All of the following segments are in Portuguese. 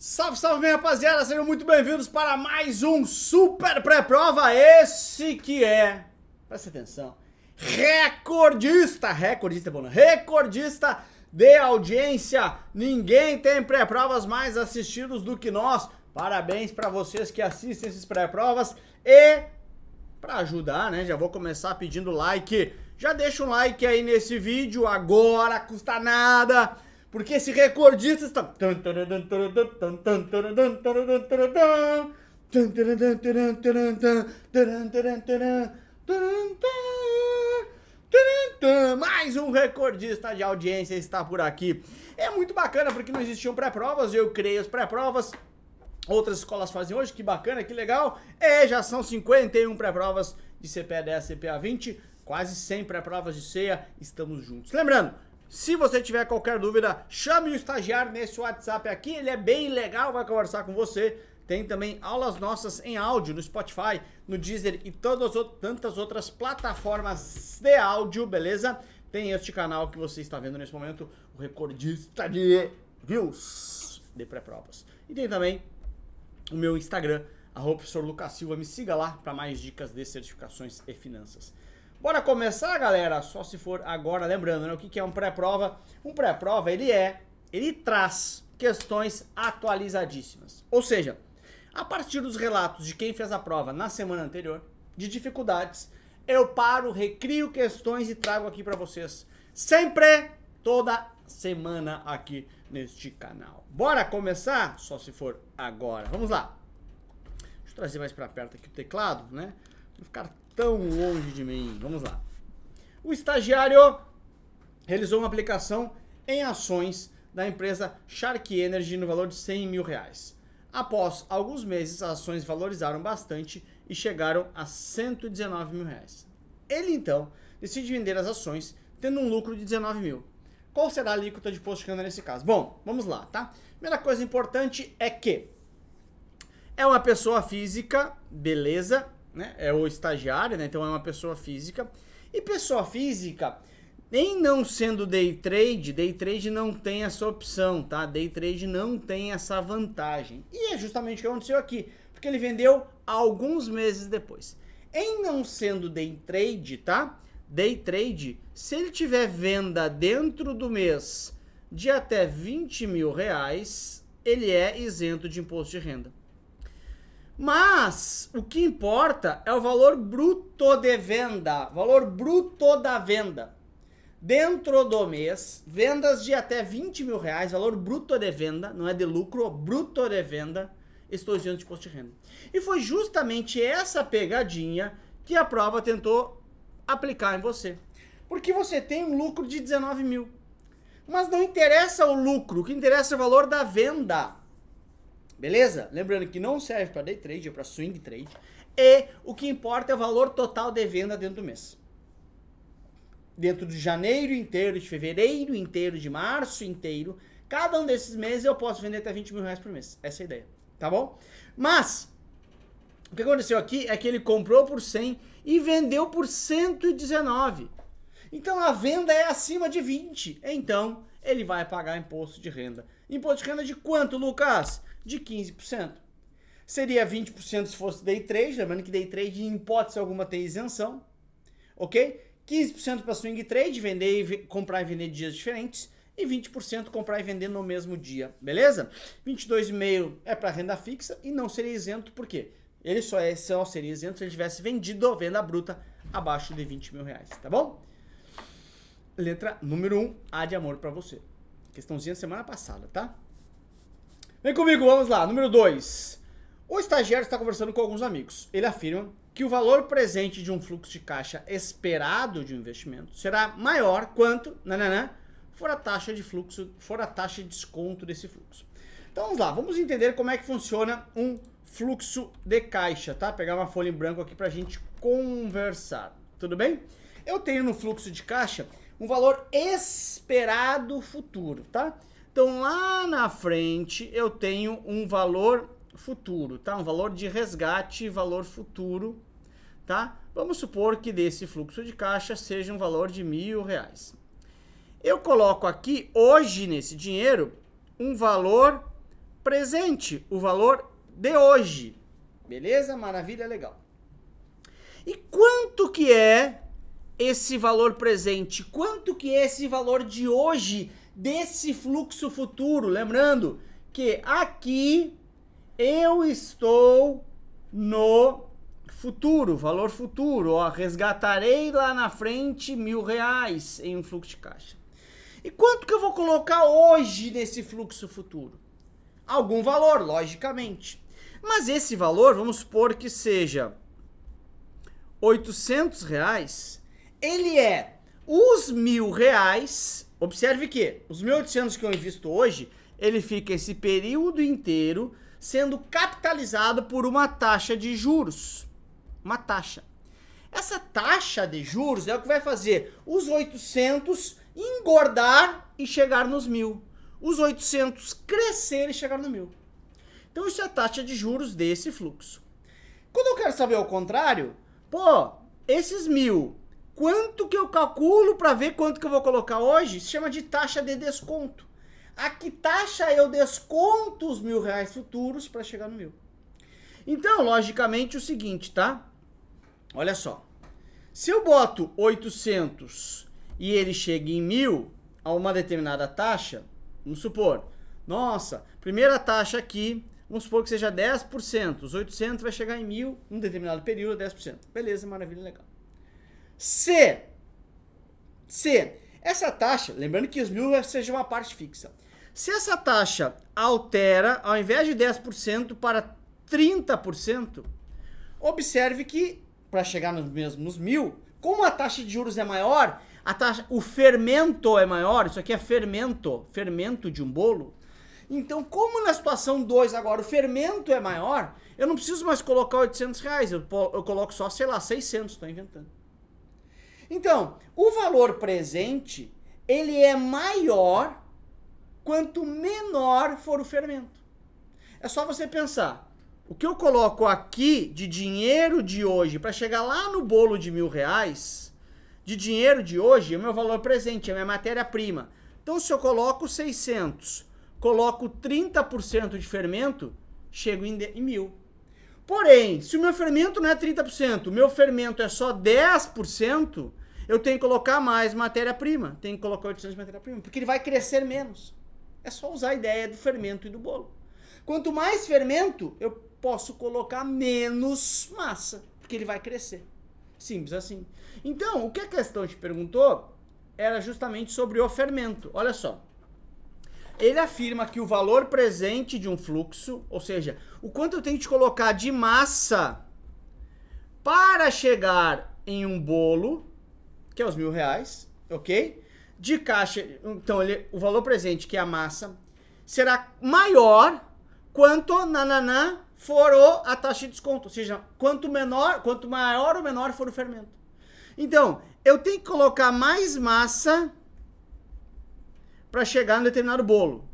Salve, salve, minha rapaziada, sejam muito bem-vindos para mais um super pré-prova, esse que é, presta atenção, recordista de audiência. Ninguém tem pré-provas mais assistidos do que nós. Parabéns para vocês que assistem esses pré-provas e para ajudar, né, já vou começar pedindo like. Já deixa um like aí nesse vídeo agora, custa nada. Porque esse recordista está... Mais um recordista de audiência está por aqui. É muito bacana porque não existiam pré-provas, eu criei as pré-provas. Outras escolas fazem hoje, que bacana, que legal. Já são 51 pré-provas de CPA 10, CPA 20, quase 100 pré-provas de ceia, estamos juntos. Lembrando, se você tiver qualquer dúvida, chame o estagiário nesse WhatsApp aqui, ele é bem legal, vai conversar com você. Tem também aulas nossas em áudio no Spotify, no Deezer e tantas outras plataformas de áudio, beleza? Tem este canal que você está vendo nesse momento, o recordista de views de pré-provas. E tem também o meu Instagram, @professor Lucas Silva, me siga lá para mais dicas de certificações e finanças. Bora começar, galera? Só se for agora, lembrando, né? O que é um pré-prova? Um pré-prova, ele traz questões atualizadíssimas. Ou seja, a partir dos relatos de quem fez a prova na semana anterior, de dificuldades, eu paro, recrio questões e trago aqui para vocês. Sempre, toda semana aqui neste canal. Bora começar? Só se for agora. Vamos lá. Deixa eu trazer mais para perto aqui o teclado, né? Não ficar tão longe de mim. Vamos lá. O estagiário realizou uma aplicação em ações da empresa Shark Energy no valor de R$100 mil. Após alguns meses, as ações valorizaram bastante e chegaram a R$119 mil. Ele então decide vender as ações, tendo um lucro de 19 mil. Qual será a alíquota de imposto de renda nesse caso? Bom, vamos lá, tá? Primeira coisa importante é que é uma pessoa física, beleza, né? É o estagiário, né? Então é uma pessoa física. E pessoa física, em não sendo day trade não tem essa opção, tá? Day trade não tem essa vantagem. E é justamente o que aconteceu aqui, porque ele vendeu alguns meses depois. Em não sendo day trade, tá? Day trade, se ele tiver venda dentro do mês de até R$20 mil, ele é isento de imposto de renda. Mas o que importa é o valor bruto de venda, valor bruto da venda. Dentro do mês, vendas de até R$20 mil, valor bruto de venda, não é de lucro, bruto de venda, estou isento de imposto de renda. E foi justamente essa pegadinha que a prova tentou aplicar em você. Porque você tem um lucro de 19 mil. Mas não interessa o lucro, o que interessa é o valor da venda. Beleza? Lembrando que não serve para day trade, é para swing trade. E o que importa é o valor total de venda dentro do mês. Dentro de janeiro inteiro, de fevereiro inteiro, de março inteiro, cada um desses meses eu posso vender até R$20 mil por mês. Essa é a ideia, tá bom? Mas o que aconteceu aqui é que ele comprou por 100 e vendeu por 119. Então a venda é acima de 20. Então ele vai pagar imposto de renda. Imposto de renda de quanto, Lucas? De 15%. Seria 20% se fosse day trade, lembrando que day trade em hipótese alguma tem isenção, ok? 15% para swing trade, comprar e vender em dias diferentes, e 20% comprar e vender no mesmo dia, beleza? 22,5% é para renda fixa e não seria isento, por quê? Ele só seria isento se ele tivesse vendido venda bruta abaixo de R$20 mil, tá bom? Letra número 1, A de amor para você. Questãozinha semana passada, tá? Vem comigo, vamos lá. Número 2. O estagiário está conversando com alguns amigos. Ele afirma que o valor presente de um fluxo de caixa esperado de um investimento será maior quanto, for a taxa de fluxo, for a taxa de desconto desse fluxo. Então vamos lá, vamos entender como é que funciona um fluxo de caixa, tá? Pegar uma folha em branco aqui pra gente conversar, tudo bem? Eu tenho no fluxo de caixa um valor esperado futuro, tá? Então lá na frente eu tenho um valor futuro, tá? Um valor de resgate, valor futuro, tá? Vamos supor que desse fluxo de caixa seja um valor de R$1.000. Eu coloco aqui hoje nesse dinheiro um valor presente, o valor de hoje. Beleza? Maravilha, legal. E quanto que é esse valor presente? Quanto que é esse valor de hoje desse fluxo futuro? Lembrando que aqui eu estou no futuro, valor futuro, ó, resgatarei lá na frente R$1.000 em um fluxo de caixa. E quanto que eu vou colocar hoje nesse fluxo futuro? Algum valor, logicamente. Mas esse valor, vamos supor que seja R$800, ele é os R$1.000, observe que os 1.800 que eu invisto hoje, ele fica esse período inteiro sendo capitalizado por uma taxa de juros. Uma taxa. Essa taxa de juros é o que vai fazer os 800 engordar e chegar nos 1.000. Os 800 crescer e chegar no 1.000. Então isso é a taxa de juros desse fluxo. Quando eu quero saber o contrário, pô, esses 1.000, quanto que eu calculo para ver quanto que eu vou colocar hoje? Se chama de taxa de desconto. A que taxa eu desconto os R$1.000 futuros para chegar no 1.000? Então, logicamente, o seguinte, tá? Olha só. Se eu boto 800 e ele chega em 1.000 a uma determinada taxa, vamos supor, nossa, primeira taxa aqui, vamos supor que seja 10%. Os 800 vai chegar em 1.000 num determinado período, 10%. Beleza, maravilha, legal. Se essa taxa, lembrando que os 1.000 seja uma parte fixa, se essa taxa altera, ao invés de 10% para 30%, observe que para chegar nos mesmos 1.000, como a taxa de juros é maior, o fermento é maior, isso aqui é fermento de um bolo. Então, como na situação 2 agora o fermento é maior, eu não preciso mais colocar R$800, eu coloco só, sei lá, 600, estou inventando. Então, o valor presente, ele é maior quanto menor for o fermento. É só você pensar, o que eu coloco aqui de dinheiro de hoje para chegar lá no bolo de R$1.000, de dinheiro de hoje, é o meu valor presente, é a minha matéria-prima. Então, se eu coloco 600, coloco 30% de fermento, chego em 1.000. Porém, se o meu fermento não é 30%, o meu fermento é só 10%, eu tenho que colocar mais matéria-prima. Tenho que colocar 800 de matéria-prima, porque ele vai crescer menos. É só usar a ideia do fermento e do bolo. Quanto mais fermento, eu posso colocar menos massa, porque ele vai crescer. Simples assim. Então, o que a questão te perguntou era justamente sobre o fermento. Olha só. Ele afirma que o valor presente de um fluxo, ou seja, o quanto eu tenho que colocar de massa para chegar em um bolo, que é os R$1.000, ok? De caixa, então o valor presente, que é a massa, será maior quanto for a taxa de desconto, ou seja, quanto maior ou menor for o fermento. Então, eu tenho que colocar mais massa para chegar no determinado bolo.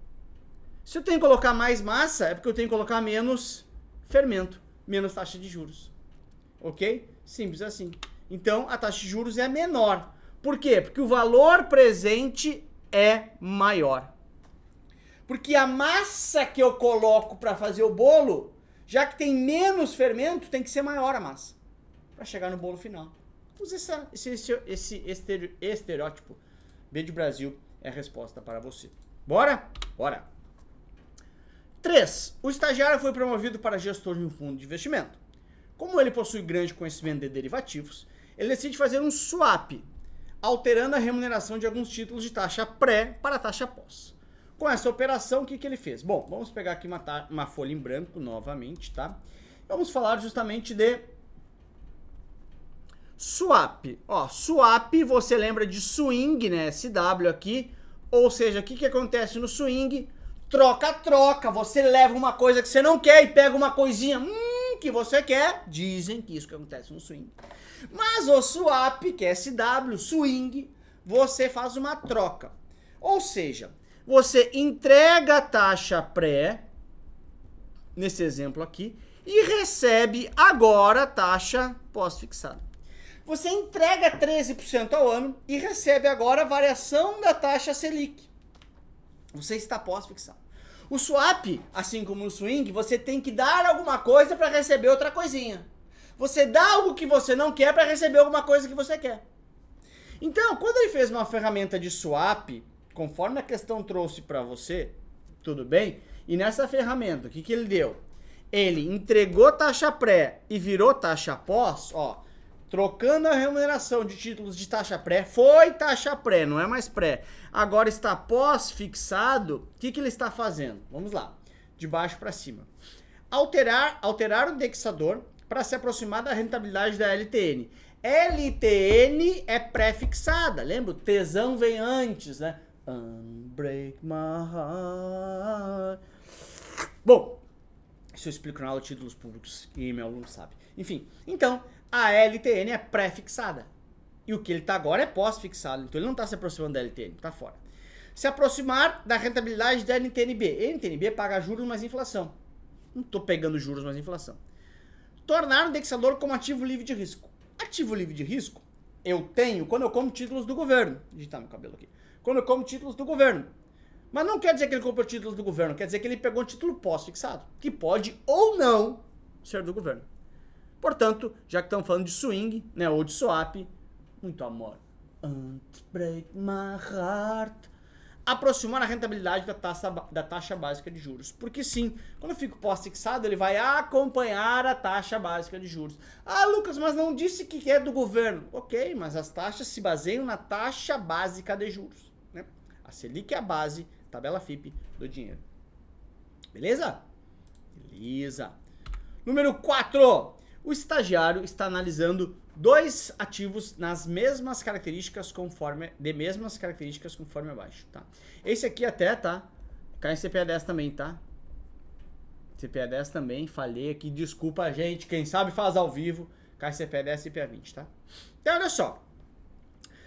Se eu tenho que colocar mais massa, é porque eu tenho que colocar menos fermento, menos taxa de juros. Ok? Simples assim. Então, a taxa de juros é menor. Por quê? Porque o valor presente é maior. Porque a massa que eu coloco para fazer o bolo, já que tem menos fermento, tem que ser maior a massa para chegar no bolo final. Use esse estereótipo. B de Brasil é a resposta para você. Bora? Bora! 3. O estagiário foi promovido para gestor de um fundo de investimento. Como ele possui grande conhecimento de derivativos, ele decide fazer um swap, alterando a remuneração de alguns títulos de taxa pré para taxa pós. Com essa operação, o que ele fez? Bom, vamos pegar aqui uma folha em branco novamente, tá? Vamos falar justamente de swap. Ó, swap, você lembra de swing, né? SW aqui. Ou seja, o que acontece no swing? Troca-troca. Você leva uma coisa que você não quer e pega uma coisinha que você quer. Dizem que isso que acontece no swing. Mas o swap, que é SW, swing, você faz uma troca. Ou seja, você entrega a taxa pré, nesse exemplo aqui, e recebe agora a taxa pós-fixada. Você entrega 13% ao ano e recebe agora a variação da taxa Selic. Você está pós-fixado. O swap, assim como no swing, você tem que dar alguma coisa para receber outra coisinha. Você dá algo que você não quer para receber alguma coisa que você quer. Então, quando ele fez uma ferramenta de swap, conforme a questão trouxe para você, tudo bem? E nessa ferramenta, o que ele deu? Ele entregou taxa pré e virou taxa pós, ó, trocando a remuneração de títulos de taxa pré, foi taxa pré, não é mais pré. Agora está pós fixado, o que ele está fazendo? Vamos lá, de baixo para cima. Alterar o indexador para se aproximar da rentabilidade da LTN. LTN é pré-fixada, lembra? O tesão vem antes, né? Unbreak my heart. Bom, isso eu explico na aula de títulos públicos e meu aluno sabe. Enfim, então, a LTN é pré-fixada. E o que ele está agora é pós-fixado. Então ele não está se aproximando da LTN, está fora. Se aproximar da rentabilidade da NTNB. NTNB paga juros mais inflação. Não estou pegando juros mais inflação. Tornar o indexador como ativo livre de risco. Ativo livre de risco eu tenho quando eu como títulos do governo. Vou digitar meu cabelo aqui. Quando eu como títulos do governo. Mas não quer dizer que ele comprou títulos do governo, quer dizer que ele pegou um título pós-fixado, que pode ou não ser do governo. Portanto, já que estamos falando de swing, né, ou de swap, muito amor. Unbreak my heart. Aproximar a rentabilidade da taxa básica de juros. Porque sim, quando eu fico pós-fixado, ele vai acompanhar a taxa básica de juros. Ah, Lucas, mas não disse que é do governo. Ok, mas as taxas se baseiam na taxa básica de juros. Né? A Selic é a base, tabela FIPE do dinheiro. Beleza? Beleza. Número 4. O estagiário está analisando dois ativos nas mesmas características conforme abaixo, tá? Esse aqui até, tá? Cai em CPA 10 também, tá? CPA 10 também, falhei aqui, desculpa a gente, quem sabe faz ao vivo, cai em CPA 10 e CPA 20, tá? Então, olha só,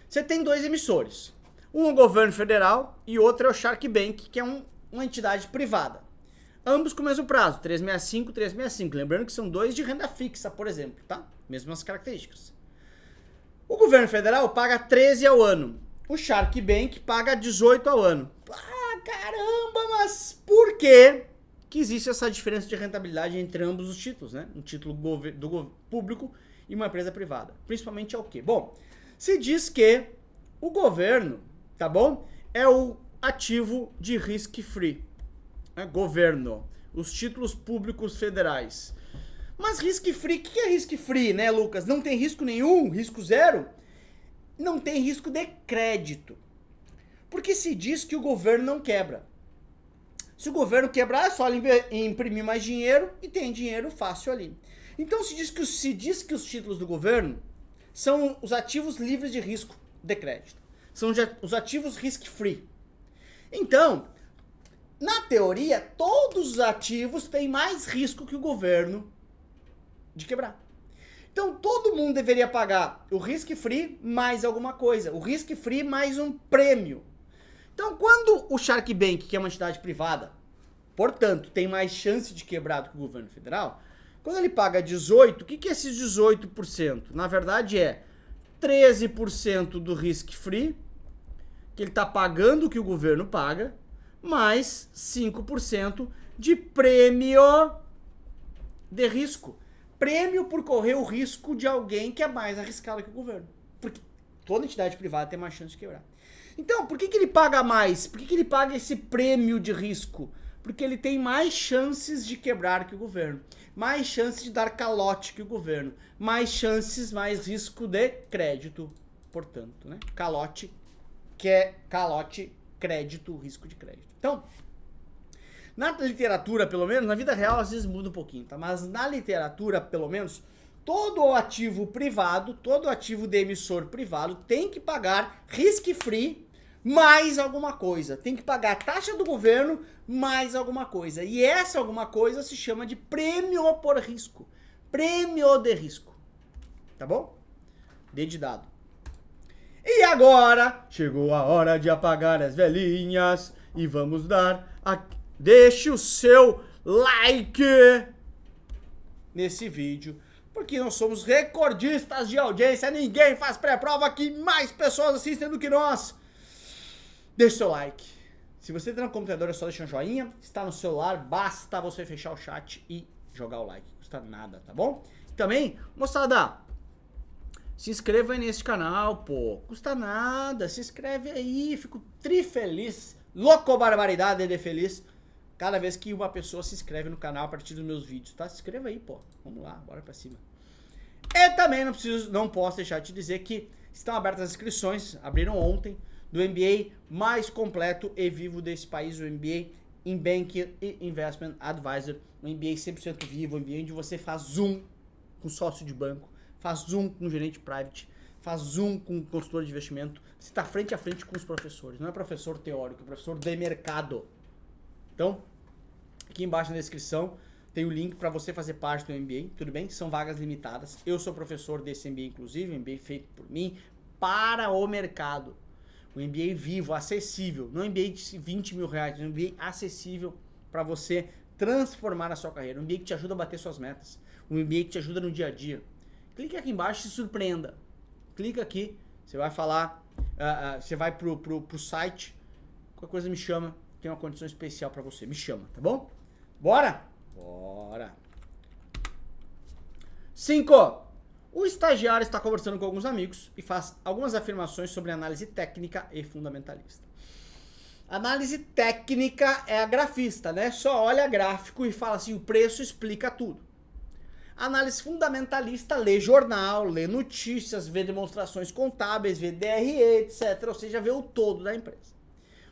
você tem dois emissores, um é o governo federal e outro é o Shark Bank, que é uma entidade privada. Ambos com o mesmo prazo, 365, 365. Lembrando que são dois de renda fixa, por exemplo, tá? Mesmas características. O governo federal paga 13 ao ano. O Shark Bank paga 18 ao ano. Ah, caramba, mas por que existe essa diferença de rentabilidade entre ambos os títulos, né? Um título do público e uma empresa privada. Principalmente é o quê? Bom, se diz que o governo, tá bom? É o ativo de risk-free. Governo, os títulos públicos federais. Mas risk-free, o que é risk-free, né, Lucas? Não tem risco nenhum, risco zero? Não tem risco de crédito. Porque se diz que o governo não quebra. Se o governo quebrar, é só imprimir mais dinheiro e tem dinheiro fácil ali. Então se diz que os títulos do governo são os ativos livres de risco de crédito. São os ativos risk-free. Então, na teoria, todos os ativos têm mais risco que o governo de quebrar. Então, todo mundo deveria pagar o risk-free mais alguma coisa. O risk-free mais um prêmio. Então, quando o Shark Bank, que é uma entidade privada, portanto, tem mais chance de quebrar do que o governo federal, quando ele paga 18%, o que é esses 18%? Na verdade, é 13% do risk-free, que ele está pagando o que o governo paga, mais 5% de prêmio de risco. Prêmio por correr o risco de alguém que é mais arriscado que o governo. Porque toda entidade privada tem mais chance de quebrar. Então, por que ele paga mais? Por que ele paga esse prêmio de risco? Porque ele tem mais chances de quebrar que o governo. Mais chances de dar calote que o governo. Mais chances, mais risco de crédito. Portanto, né? Calote, que é calote, crédito, risco de crédito. Então, na literatura, pelo menos, na vida real às vezes muda um pouquinho, tá? Mas na literatura, pelo menos, todo o ativo privado, todo o ativo de emissor privado tem que pagar risk-free mais alguma coisa. Tem que pagar a taxa do governo mais alguma coisa. E essa alguma coisa se chama de prêmio por risco. Prêmio de risco. Tá bom? D de dado. E agora chegou a hora de apagar as velhinhas e vamos dar deixe o seu like nesse vídeo, porque nós somos recordistas de audiência, ninguém faz pré-prova que mais pessoas assistem do que nós. Deixe seu like, Se você está no computador, é só deixar um joinha. Se está no celular, basta você fechar o chat e jogar o like. Não custa nada, tá bom? Também, moçada, se inscreva aí nesse canal, pô. Custa nada, se inscreve aí. Fico trifeliz, louco barbaridade de feliz cada vez que uma pessoa se inscreve no canal a partir dos meus vídeos, tá? Se inscreva aí, pô. Vamos lá, bora pra cima. E também não posso deixar de te dizer que estão abertas as inscrições, abriram ontem, do MBA mais completo e vivo desse país, o MBA em Banking e Investment Advisor, um MBA 100% vivo, um MBA onde você faz Zoom com sócio de banco, faz Zoom com gerente private, faz Zoom com consultor de investimento, você está frente a frente com os professores, não é professor teórico, é professor de mercado. Então, aqui embaixo na descrição tem o link para você fazer parte do MBA, tudo bem? São vagas limitadas, eu sou professor desse MBA inclusive, um MBA feito por mim, para o mercado. Um MBA vivo, acessível, não um MBA de 20 mil reais, um MBA acessível para você transformar a sua carreira, um MBA que te ajuda a bater suas metas, um MBA que te ajuda no dia a dia. Clique aqui embaixo e se surpreenda. Clica aqui, você vai falar, você vai pro site, qualquer coisa me chama, tem uma condição especial para você, me chama, tá bom? Bora? Bora! 5. O estagiário está conversando com alguns amigos e faz algumas afirmações sobre análise técnica e fundamentalista. Análise técnica é a grafista, né? Só olha gráfico e fala assim, o preço explica tudo. Análise fundamentalista lê jornal, lê notícias, vê demonstrações contábeis, vê DRE, etc. Ou seja, vê o todo da empresa.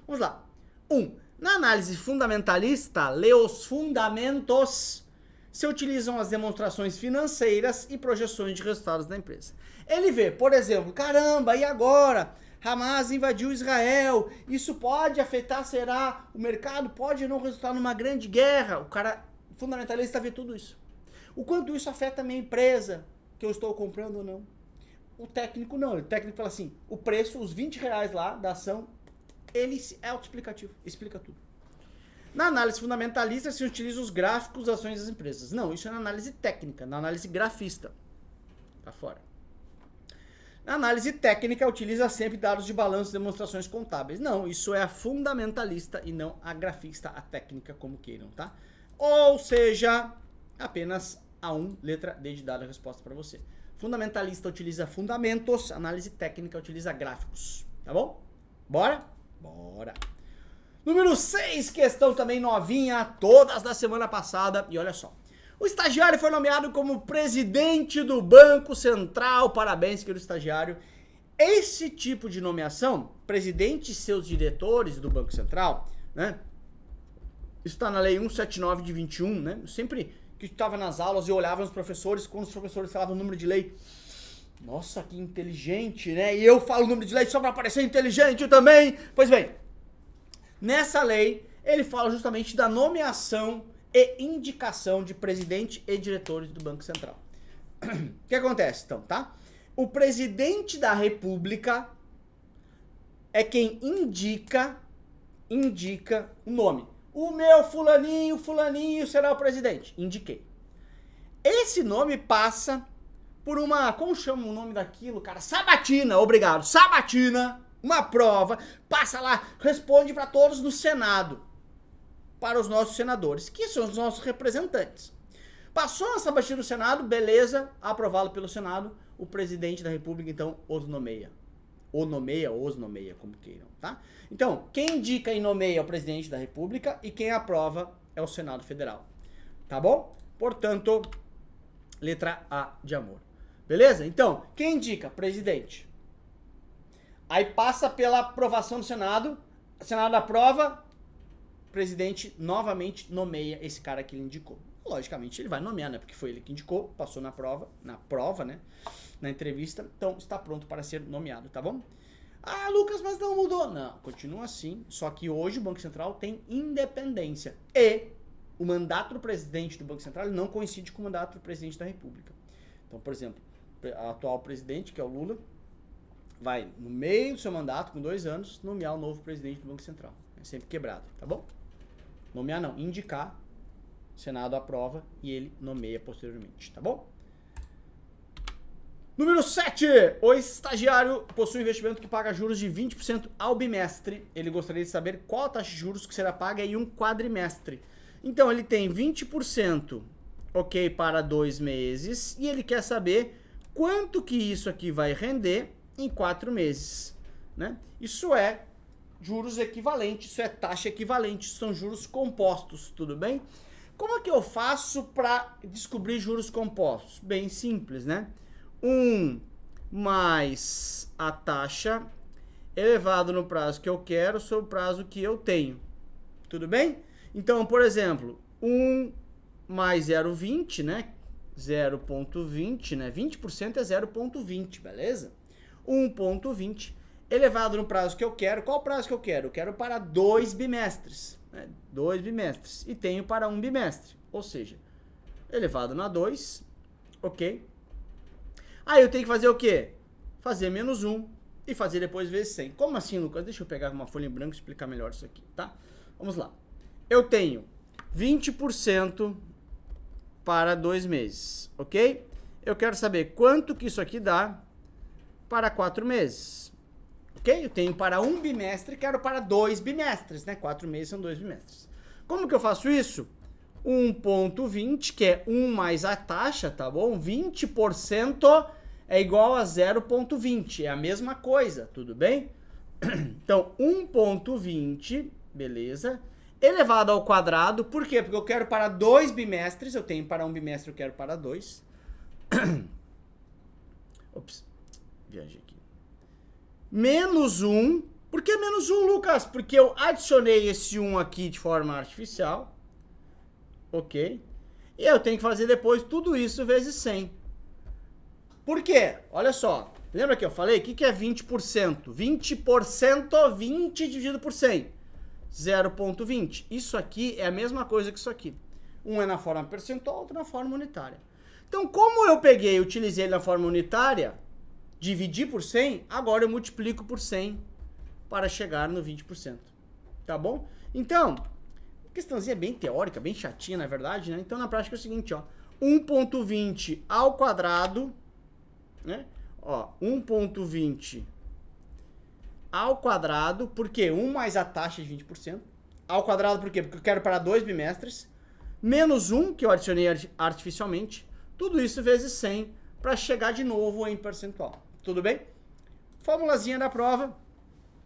Vamos lá. 1. Na análise fundamentalista, lê os fundamentos. Se utilizam as demonstrações financeiras e projeções de resultados da empresa. Ele vê, por exemplo, caramba, e agora? Hamas invadiu Israel, isso pode afetar, será? O mercado pode não resultar numa grande guerra. O cara fundamentalista vê tudo isso. O quanto isso afeta a minha empresa, que eu estou comprando ou não. O técnico não, o técnico fala assim, o preço, os 20 reais lá da ação, ele é autoexplicativo, explica tudo. Na análise fundamentalista se utiliza os gráficos das ações das empresas. Não, isso é na análise técnica, na análise grafista. Tá fora. Na análise técnica utiliza sempre dados de balanço e demonstrações contábeis. Não, isso é a fundamentalista e não a grafista, a técnica, como queiram, tá? Ou seja, apenas A1, letra D de dado a resposta para você. Fundamentalista utiliza fundamentos, análise técnica utiliza gráficos, tá bom? Bora? Bora! Número 6, questão também novinha, todas da semana passada. E olha só, o estagiário foi nomeado como presidente do Banco Central. Parabéns, querido estagiário. Esse tipo de nomeação, presidente e seus diretores do Banco Central, né? Isso está na lei 179 de 21, né? Eu sempre que estava nas aulas eu olhava nos professores, quando os professores falavam o número de lei. Nossa, que inteligente, né? E eu falo o número de lei só para parecer inteligente também. Pois bem, nessa lei, ele fala justamente da nomeação e indicação de presidente e diretores do Banco Central. O que acontece, então, tá? O presidente da República é quem indica o nome. O meu fulaninho será o presidente. Indiquei. Esse nome passa por uma, como chama o nome daquilo, cara? Sabatina, obrigado. Sabatina. Uma prova, passa lá, responde para todos no Senado, para os nossos senadores, que são os nossos representantes. Passou a sabatina no Senado, beleza, aprovado pelo Senado, o presidente da República, então, os nomeia. Os nomeia, como queiram, tá? Então, quem indica e nomeia é o presidente da República e quem aprova é o Senado Federal, tá bom? Portanto, letra A de amor. Beleza? Então, quem indica? Presidente. Aí passa pela aprovação do Senado, o Senado aprova, o presidente novamente nomeia esse cara que ele indicou. Logicamente ele vai nomear, né? Porque foi ele que indicou, passou na prova, né? Na entrevista, então está pronto para ser nomeado, tá bom? Ah, Lucas, mas não mudou. Não, continua assim, só que hoje o Banco Central tem independência. E o mandato do presidente do Banco Central não coincide com o mandato do presidente da República. Então, por exemplo, o atual presidente, que é o Lula, vai, no meio do seu mandato, com 2 anos, nomear o novo presidente do Banco Central. É sempre quebrado, tá bom? Nomear não, indicar, o Senado aprova e ele nomeia posteriormente, tá bom? Número 7. O estagiário possui um investimento que paga juros de 20% ao bimestre. Ele gostaria de saber qual a taxa de juros que será paga em um quadrimestre. Então, ele tem 20%, ok, para 2 meses. E ele quer saber quanto que isso aqui vai render em 4 meses. Né? Isso é juros equivalentes, isso é taxa equivalente, isso são juros compostos, tudo bem? Como é que eu faço para descobrir juros compostos? Bem simples, né? 1 mais a taxa elevado no prazo que eu quero sobre o prazo que eu tenho. Tudo bem? Então, por exemplo, 1 mais 0,20, né? 0,20, né? 20% é 0,20, beleza? 1,20 elevado no prazo que eu quero. Qual prazo que eu quero? Eu quero para 2 bimestres. 2 bimestres. E tenho para 1 bimestre. Ou seja, elevado na 2, ok? Aí eu tenho que fazer o quê? Fazer menos 1 e fazer depois vezes 100. Como assim, Lucas? Deixa eu pegar uma folha em branco e explicar melhor isso aqui, tá? Vamos lá. Eu tenho 20% para 2 meses, ok? Eu quero saber quanto que isso aqui dá para 4 meses. Ok? Eu tenho para 1 bimestre, quero para 2 bimestres, né? 4 meses são 2 bimestres. Como que eu faço isso? 1,20, que é 1 mais a taxa, tá bom? 20% é igual a 0,20, é a mesma coisa, tudo bem? Então, 1,20, beleza? Elevado ao quadrado, por quê? Porque eu quero para 2 bimestres, eu tenho para 1 bimestre, eu quero para 2. Ops, viajei aqui. Menos 1. Por que menos 1, Lucas? Porque eu adicionei esse 1 aqui de forma artificial. Ok? E eu tenho que fazer depois tudo isso vezes 100. Por quê? Olha só. Lembra que eu falei? O que é 20%? 20%, 20 dividido por 100. 0,20. Isso aqui é a mesma coisa que isso aqui. Um é na forma percentual, outro na forma unitária. Então, como eu peguei e utilizei ele na forma unitária, dividi por 100, agora eu multiplico por 100 para chegar no 20%. Tá bom? Então, questãozinha bem teórica, bem chatinha, na verdade, né? Então, na prática é o seguinte, ó. 1,20 ao quadrado, né? Ó, 1,20 ao quadrado, por quê? 1 mais a taxa de 20%. Ao quadrado, por quê? Porque eu quero para 2 bimestres. Menos 1, que eu adicionei artificialmente. Tudo isso vezes 100 para chegar de novo em percentual. Tudo bem? Formulazinha da prova.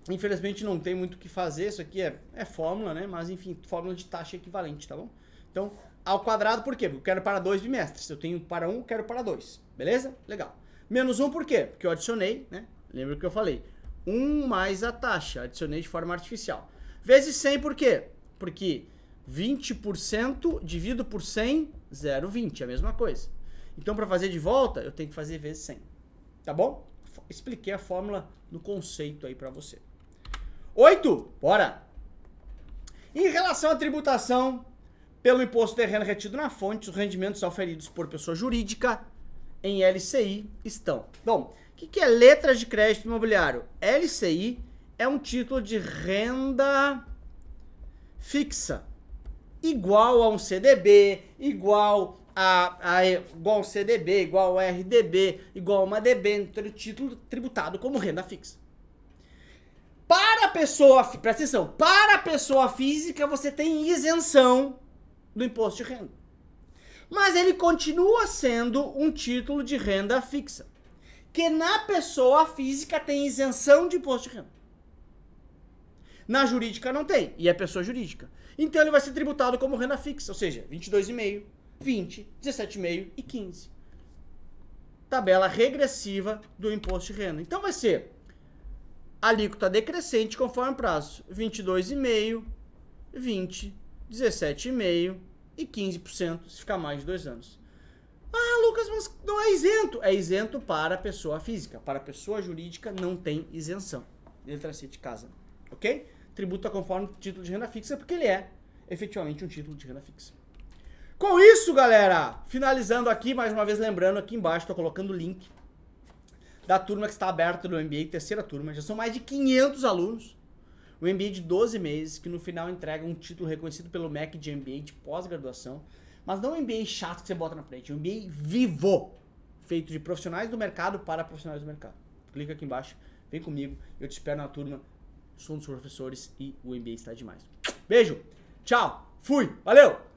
Infelizmente não tem muito o que fazer. Isso aqui é fórmula, né? Mas enfim, fórmula de taxa equivalente, tá bom? Então, ao quadrado, por quê? Porque eu quero para 2 bimestres. Eu tenho para 1, quero para 2. Beleza? Legal. Menos 1 por quê? Porque eu adicionei, né? Lembra o que eu falei? 1 mais a taxa. Adicionei de forma artificial. Vezes 100 por quê? Porque 20% dividido por 100, 0,20. É a mesma coisa. Então, para fazer de volta, eu tenho que fazer vezes 100. Tá bom? Expliquei a fórmula no conceito aí para você. 8. Bora! Em relação à tributação pelo imposto de renda retido na fonte, os rendimentos auferidos por pessoa jurídica em LCI estão. Bom, o que é letra de crédito imobiliário? LCI é um título de renda fixa, igual a um CDB, igual igual ao CDB, igual ao RDB, igual a uma debênture, título tributado como renda fixa. Para a pessoa, presta atenção, para a pessoa física você tem isenção do imposto de renda. Mas ele continua sendo um título de renda fixa, que na pessoa física tem isenção de imposto de renda. Na jurídica não tem, e é pessoa jurídica. Então ele vai ser tributado como renda fixa, ou seja, 22,5%. 20, 17,5 e 15. Tabela regressiva do imposto de renda. Então vai ser alíquota decrescente conforme o prazo. 22,5, 20, 17,5 e 15% se ficar mais de 2 anos. Ah, Lucas, mas não é isento. É isento para a pessoa física. Para a pessoa jurídica não tem isenção. Letra C de casa. Ok? Tributa conforme o título de renda fixa porque ele é efetivamente um título de renda fixa. Com isso, galera, finalizando aqui, mais uma vez lembrando, aqui embaixo estou colocando o link da turma que está aberta no MBA, terceira turma. Já são mais de 500 alunos. O MBA de 12 meses, que no final entrega um título reconhecido pelo MEC de MBA de pós-graduação. Mas não um MBA chato que você bota na frente, um MBA vivo. feito de profissionais do mercado para profissionais do mercado. Clica aqui embaixo, vem comigo, eu te espero na turma. Sou um dos professores e o MBA está demais. Beijo, tchau, fui, valeu!